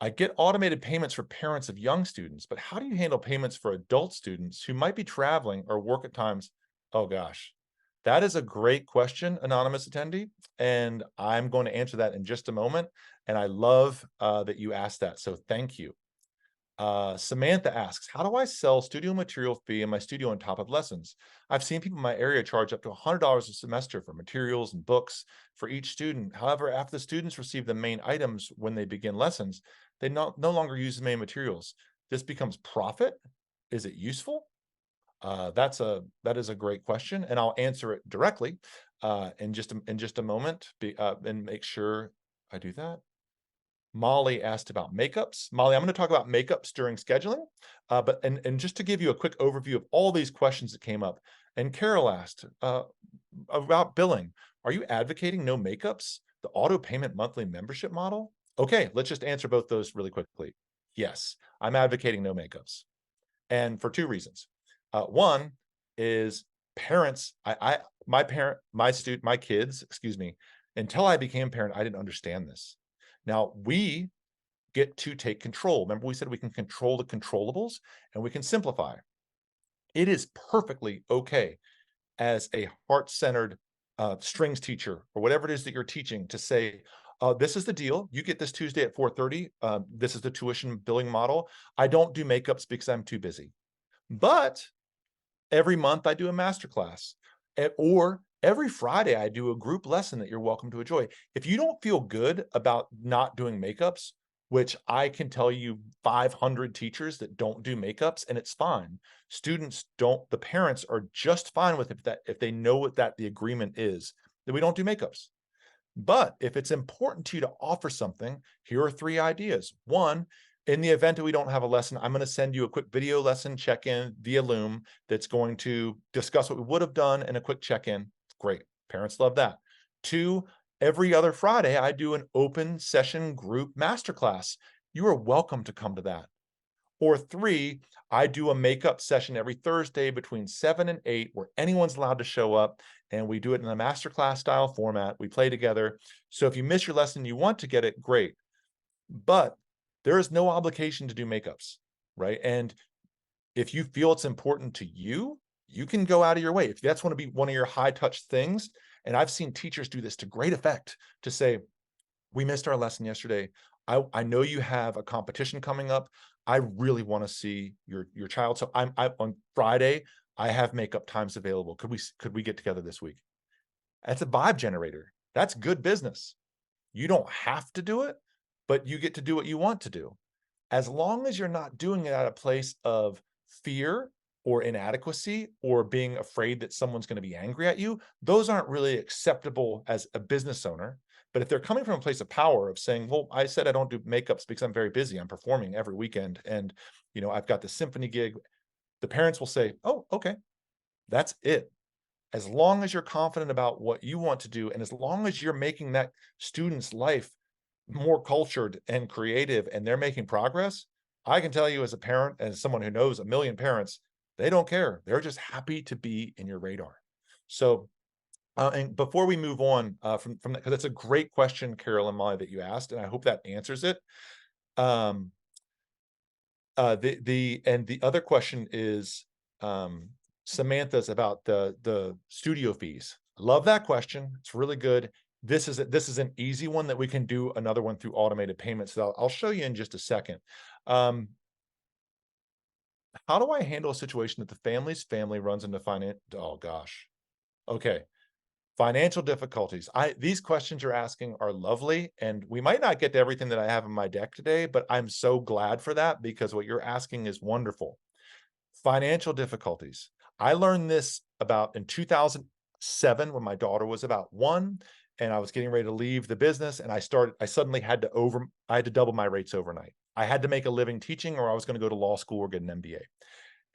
[SPEAKER 2] I get automated payments for parents of young students, but how do you handle payments for adult students who might be traveling or work at times? Oh gosh, that is a great question, anonymous attendee, and I'm going to answer that in just a moment. And I love that you asked that, so thank you. Samantha asks, how do I sell studio material fee in my studio on top of lessons? I've seen people in my area charge up to $100 a semester for materials and books for each student. However, after the students receive the main items when they begin lessons, they no longer use the main materials. This becomes profit. Is it useful? That is a great question, and I'll answer it directly in just a moment. And make sure I do that. Molly asked about makeups. Molly, I'm going to talk about makeups during scheduling, but just to give you a quick overview of all these questions that came up. And Carol asked about billing. Are you advocating no makeups, the auto payment monthly membership model? Okay, let's just answer both those really quickly. Yes, I'm advocating no makeups, and for two reasons. One is parents. My kids, excuse me. Until I became a parent, I didn't understand this. Now we get to take control. Remember, we said we can control the controllables and we can simplify. It is perfectly okay as a heart-centered strings teacher or whatever it is that you're teaching to say, this is the deal. You get this Tuesday at 4:30. This is the tuition billing model. I don't do makeups because I'm too busy. But every month I do a masterclass, or every Friday I do a group lesson that you're welcome to enjoy. If you don't feel good about not doing makeups, which I can tell you 500 teachers that don't do makeups, and it's fine. Students don't, the parents are just fine with it if they know what the agreement is, that we don't do makeups. But if it's important to you to offer something, here are three ideas. One, In the event that we don't have a lesson, I'm going to send you a quick video lesson check-in via Loom that's going to discuss what we would have done and a quick check-in. Great. Parents love that. 2, every other Friday, I do an open session group masterclass. You are welcome to come to that. Or 3, I do a makeup session every Thursday between 7 and 8 where anyone's allowed to show up, and we do it in a masterclass style format. We play together. So if you miss your lesson, you want to get it, great. But there is no obligation to do makeups, right? And if you feel it's important to you, you can go out of your way. If that's want to be one of your high touch things, and I've seen teachers do this to great effect, to say, we missed our lesson yesterday. I know you have a competition coming up. I really want to see your child. So I on Friday, I have makeup times available. Could we get together this week? That's a vibe generator. That's good business. You don't have to do it, but you get to do what you want to do. As long as you're not doing it at a place of fear or inadequacy or being afraid that someone's going to be angry at you, those aren't really acceptable as a business owner. But if they're coming from a place of power of saying, well, I said I don't do makeups because I'm very busy. I'm performing every weekend. And, I've got the symphony gig. The parents will say, oh, okay, that's it. As long as you're confident about what you want to do, and as long as you're making that student's life more cultured and creative and they're making progress, I can tell you as a parent and as someone who knows a million parents, they don't care. They're just happy to be in your radar. So, and before we move on from that, because that's a great question, Carol and Molly, that you asked, and I hope that answers it. Um, the other question is Samantha's about the studio fees. Love that question. It's really good. This is an easy one that we can do another one through automated payments. So I'll show you in just a second. How do I handle a situation that the family's family runs into oh gosh. Okay. Financial difficulties. These questions you're asking are lovely, and we might not get to everything that I have in my deck today, but I'm so glad for that because what you're asking is wonderful. Financial difficulties. I learned this about in 2007 when my daughter was about 1 and I was getting ready to leave the business, and I suddenly had to double my rates overnight. I had to make a living teaching or I was going to go to law school or get an MBA.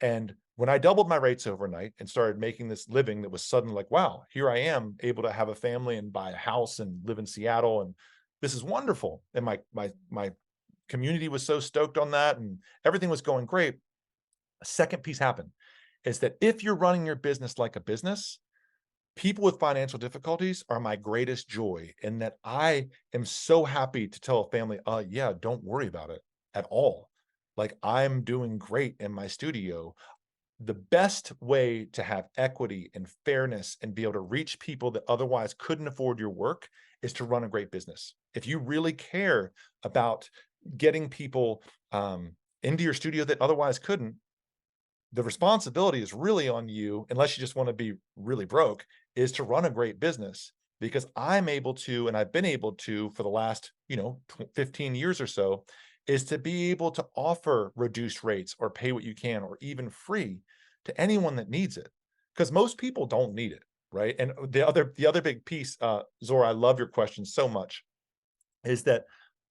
[SPEAKER 2] And when I doubled my rates overnight and started making this living that was suddenly like, wow, here I am able to have a family and buy a house and live in Seattle. And this is wonderful. And my community was so stoked on that and everything was going great. A second piece happened is that if you're running your business like a business, people with financial difficulties are my greatest joy, in that I am so happy to tell a family, yeah, don't worry about it at all. Like, I'm doing great in my studio. The best way to have equity and fairness and be able to reach people that otherwise couldn't afford your work is to run a great business. If you really care about getting people into your studio that otherwise couldn't, the responsibility is really on you, unless you just want to be really broke, is to run a great business. Because I'm able to, and I've been able to for the last, 15 years or so, is to be able to offer reduced rates or pay what you can, or even free to anyone that needs it. Because most people don't need it, right? And the other big piece, Zora, I love your question so much, is that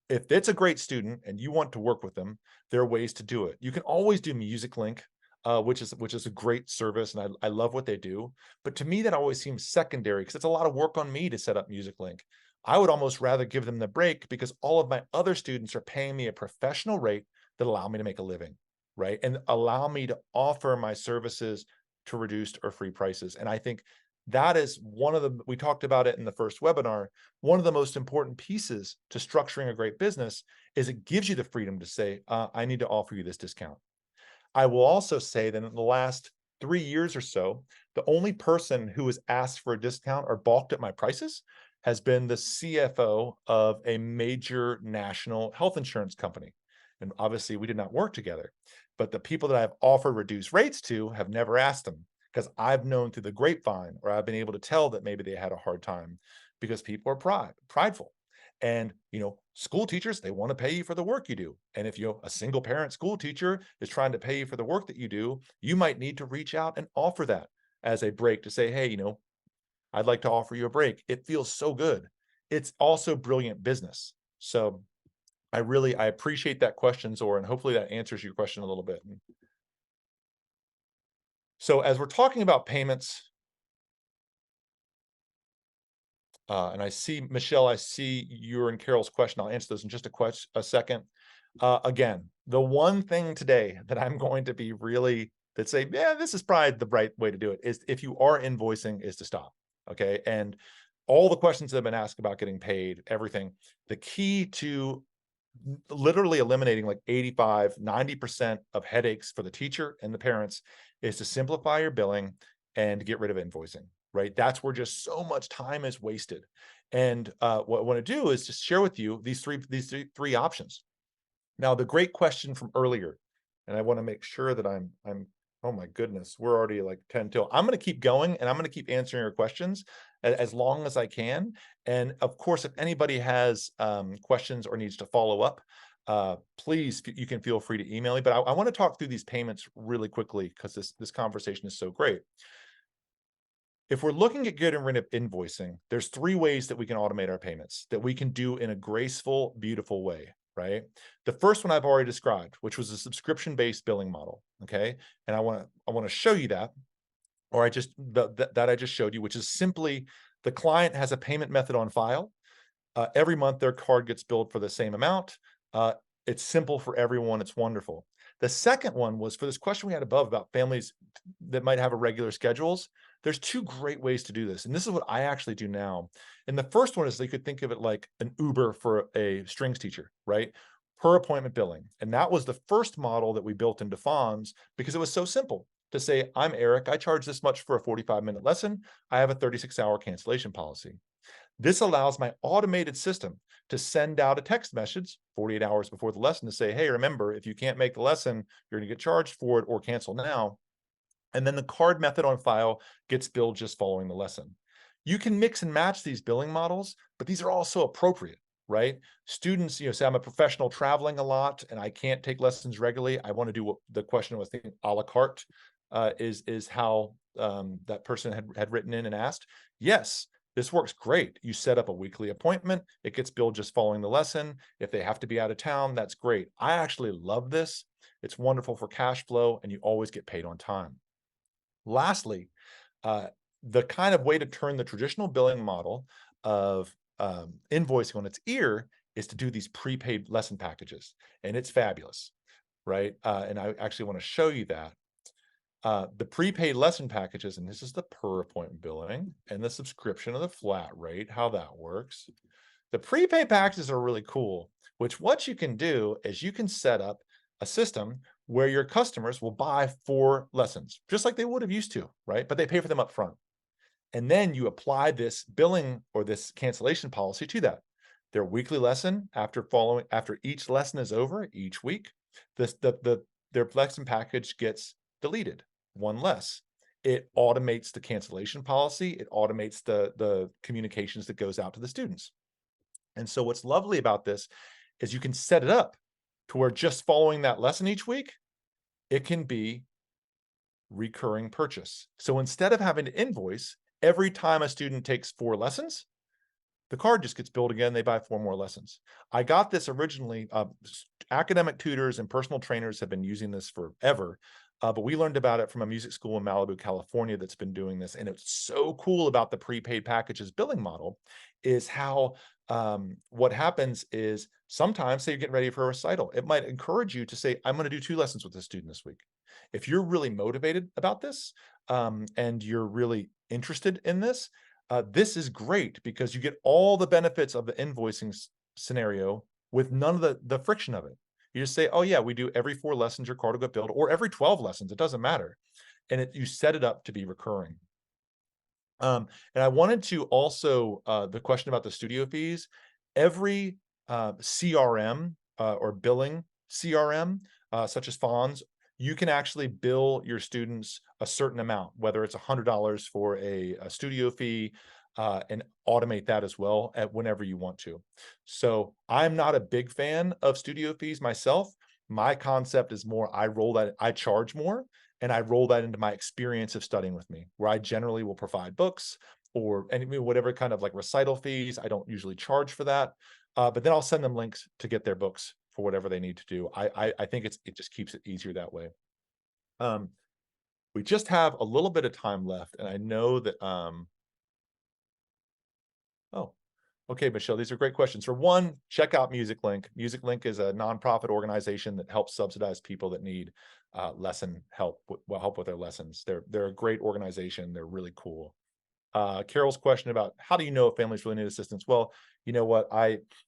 [SPEAKER 2] if it's a great student and you want to work with them, there are ways to do it. You can always do Music Link, which is a great service, and I love what they do. But to me, that always seems secondary because it's a lot of work on me to set up Music Link. I would almost rather give them the break because all of my other students are paying me a professional rate that allow me to make a living, right? And allow me to offer my services to reduced or free prices. And I think that is we talked about it in the first webinar, one of the most important pieces to structuring a great business is it gives you the freedom to say, I need to offer you this discount. I will also say that in the last 3 years or so, the only person who has asked for a discount or balked at my prices has been the CFO of a major national health insurance company. And obviously we did not work together, but the people that I've offered reduced rates to have never asked them, because I've known through the grapevine, or I've been able to tell that maybe they had a hard time because people are prideful. And, school teachers, they want to pay you for the work you do. And if you're a single parent school teacher is trying to pay you for the work that you do, you might need to reach out and offer that as a break to say, hey, I'd like to offer you a break. It feels so good. It's also brilliant business. So I appreciate that question, Zora, and hopefully that answers your question a little bit. So as we're talking about payments, and I see, Michelle, I see your and Carol's question. I'll answer those in just a second. Again, the one thing today that I'm going to be really that say, yeah, this is probably the right way to do it is if you are invoicing is to stop. Okay. And all the questions that have been asked about getting paid, everything, the key to literally eliminating like 85, 90% of headaches for the teacher and the parents is to simplify your billing and get rid of invoicing, right? That's where just so much time is wasted. And what I want to do is just share with you these three options. Now, the great question from earlier, and I want to make sure that I'm oh my goodness, we're already like 10 till. I'm going to keep going and I'm going to keep answering your questions as long as I can. And of course, if anybody has questions or needs to follow up, please, you can feel free to email me. But I want to talk through these payments really quickly because this conversation is so great. If we're looking at getting rid of invoicing, there's three ways that we can automate our payments that we can do in a graceful, beautiful way, right? The first one I've already described, which was a subscription-based billing model, okay? And I want to show you that, or I just that I just showed you, which is simply the client has a payment method on file. Every month their card gets billed for the same amount. It's simple for everyone. It's wonderful. The second one was for this question we had above about families that might have irregular schedules. There's two great ways to do this. And this is what I actually do now. And the first one is they could think of it like an Uber for a strings teacher, right? Per appointment billing. And that was the first model that we built into Fons because it was so simple to say, I'm Eric, I charge this much for a 45-minute lesson. I have a 36-hour cancellation policy. This allows my automated system to send out a text message 48 hours before the lesson to say, hey, remember, if you can't make the lesson, you're going to get charged for it or cancel now. And then the card method on file gets billed just following the lesson. You can mix and match these billing models, but these are also appropriate, right? Students, say I'm a professional traveling a lot and I can't take lessons regularly. I want to do what the question was thinking a la carte is how that person had written in and asked. Yes, this works great. You set up a weekly appointment. It gets billed just following the lesson. If they have to be out of town, that's great. I actually love this. It's wonderful for cash flow and you always get paid on time. Lastly, the kind of way to turn the traditional billing model of invoicing on its ear is to do these prepaid lesson packages. And it's fabulous, right? And I actually want to show you that. The prepaid lesson packages, and this is the per appointment billing and the subscription of the flat rate, how that works. The prepaid packages are really cool, which what you can do is you can set up a system where your customers will buy 4 lessons, just like they would have used to, right? But they pay for them up front. And then you apply this billing or this cancellation policy to that. Their weekly lesson after each lesson is over each week, their lesson package gets deleted, one less. It automates the cancellation policy. It automates the communications that goes out to the students. And so what's lovely about this is you can set it up to where just following that lesson each week, it can be recurring purchase. So instead of having to invoice every time a student takes 4 lessons, the card just gets billed again. They buy 4 more lessons. I got this originally. Academic tutors and personal trainers have been using this forever. But we learned about it from a music school in Malibu, California that's been doing this. And it's so cool about the prepaid packages billing model is how what happens is sometimes, say you're getting ready for a recital, it might encourage you to say, I'm going to do 2 lessons with this student this week. If you're really motivated about this and you're really interested in this, this is great because you get all the benefits of the invoicing scenario with none of the friction of it. You just say, oh yeah, we do every 4 lessons, your card will get billed, or every 12 lessons, it doesn't matter. And you set it up to be recurring. And I wanted to also, the question about the studio fees, every CRM or billing CRM, such as Fons, you can actually bill your students a certain amount, whether it's $100 for a studio fee, and automate that as well at whenever you want to. So I'm not a big fan of studio fees myself. My concept is more, I charge more, and I roll that into my experience of studying with me, where I generally will provide books or whatever kind of like recital fees. I don't usually charge for that. But then I'll send them links to get their books for whatever they need to do. I think it just keeps it easier that way. We just have a little bit of time left, and I know that oh, okay, Michelle, these are great questions. For one, check out Music Link. Music Link is a nonprofit organization that helps subsidize people that need lesson help, help with their lessons. They're a great organization. They're really cool. Carol's question about how do you know if families really need assistance? Well, you know what?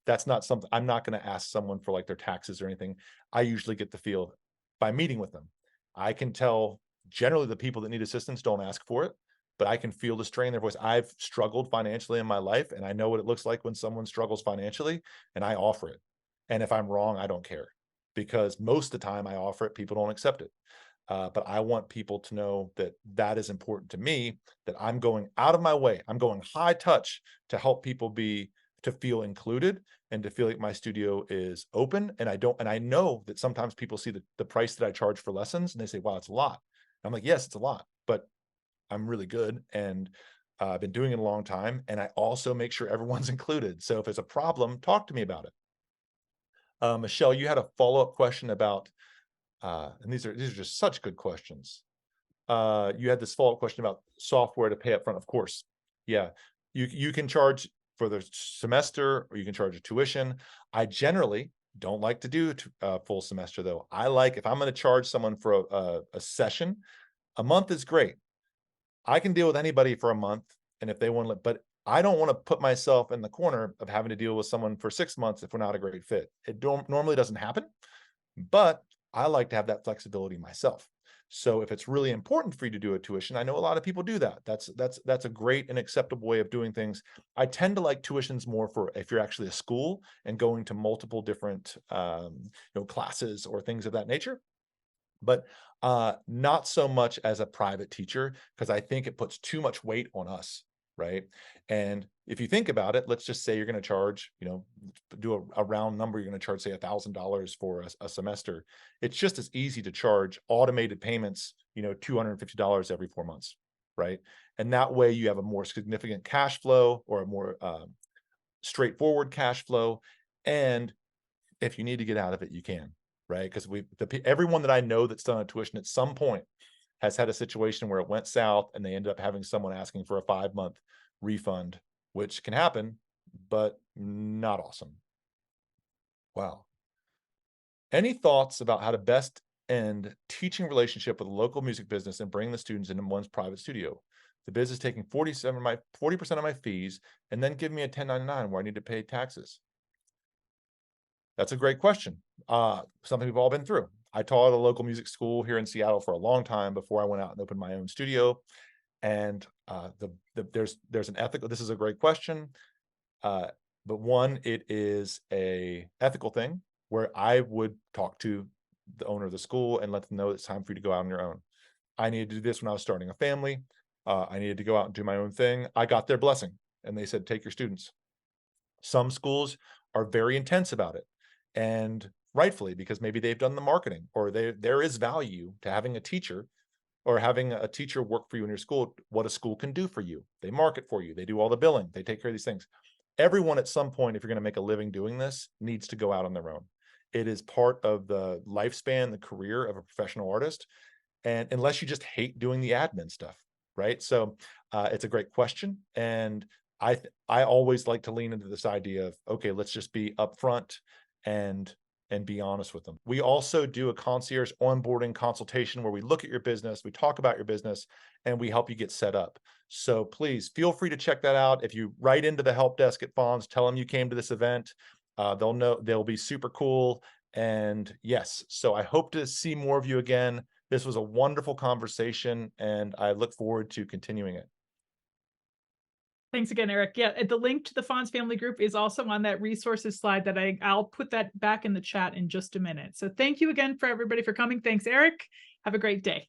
[SPEAKER 2] That's not something I'm not going to ask someone for like their taxes or anything. I usually get the feel by meeting with them. I can tell generally the people that need assistance don't ask for it, but I can feel the strain in their voice. I've struggled financially in my life, and I know what it looks like when someone struggles financially, and I offer it. And if I'm wrong, I don't care, because most of the time I offer it, people don't accept it. But I want people to know that that is important to me, that I'm going out of my way. I'm going high touch to help people to feel included and to feel like my studio is open. And I know that sometimes people see the price that I charge for lessons and they say, wow, it's a lot. I'm like, yes, it's a lot, but I'm really good. And I've been doing it a long time. And I also make sure everyone's included. So if it's a problem, talk to me about it. Michelle, you had a follow-up question about and these are just such good questions. You had this follow-up question about software to pay up front. Of course, yeah, you can charge for the semester, or you can charge a tuition. I generally don't like to do a full semester though. I like, if I'm going to charge someone for a session, a month is great. I can deal with anybody for a month, and if they want to, but I don't want to put myself in the corner of having to deal with someone for 6 months if we're not a great fit. It normally doesn't happen, but I like to have that flexibility myself. So if it's really important for you to do a tuition, I know a lot of people do that. That's a great and acceptable way of doing things. I tend to like tuitions more for if you're actually a school and going to multiple different classes or things of that nature, but not so much as a private teacher, because I think it puts too much weight on us, right? And if you think about it, let's just say you're going to charge, do a round number, you're going to charge, say, $1,000 for a semester. It's just as easy to charge automated payments, $250 every 4 months, right? And that way you have a more significant cash flow, or a more straightforward cash flow. And if you need to get out of it, you can, right? Because everyone that I know that's done a tuition at some point has had a situation where it went south and they ended up having someone asking for a 5-month refund, which can happen, but not awesome. Wow. Any thoughts about how to best end teaching relationship with a local music business and bring the students into one's private studio? The business taking 40% of my fees and then give me a 1099 where I need to pay taxes. That's a great question. Something we've all been through. I taught at a local music school here in Seattle for a long time before I went out and opened my own studio. And there's an ethical, this is a great question. But one, it is a ethical thing where I would talk to the owner of the school and let them know it's time for you to go out on your own. I needed to do this when I was starting a family. I needed to go out and do my own thing. I got their blessing and they said, take your students. Some schools are very intense about it, and rightfully, because maybe they've done the marketing, or there is value to having a teacher, or having a teacher work for you in your school. What a school can do for you, they market for you, they do all the billing, they take care of these things. Everyone at some point, if you're going to make a living doing this, needs to go out on their own. It is part of the lifespan, the career of a professional artist, and unless you just hate doing the admin stuff, right? So it's a great question, and I always like to lean into this idea of, okay, let's just be upfront and be honest with them. We also do a concierge onboarding consultation where we look at your business, we talk about your business, and we help you get set up. So please feel free to check that out. If you write into the help desk at Fons, tell them you came to this event. They'll know, they'll be super cool. And yes, so I hope to see more of you again. This was a wonderful conversation, and I look forward to continuing it.
[SPEAKER 1] Thanks again, Eric. Yeah, the link to the Fons family group is also on that resources slide that I'll put that back in the chat in just a minute. So thank you again for everybody for coming. Thanks, Eric. Have a great day.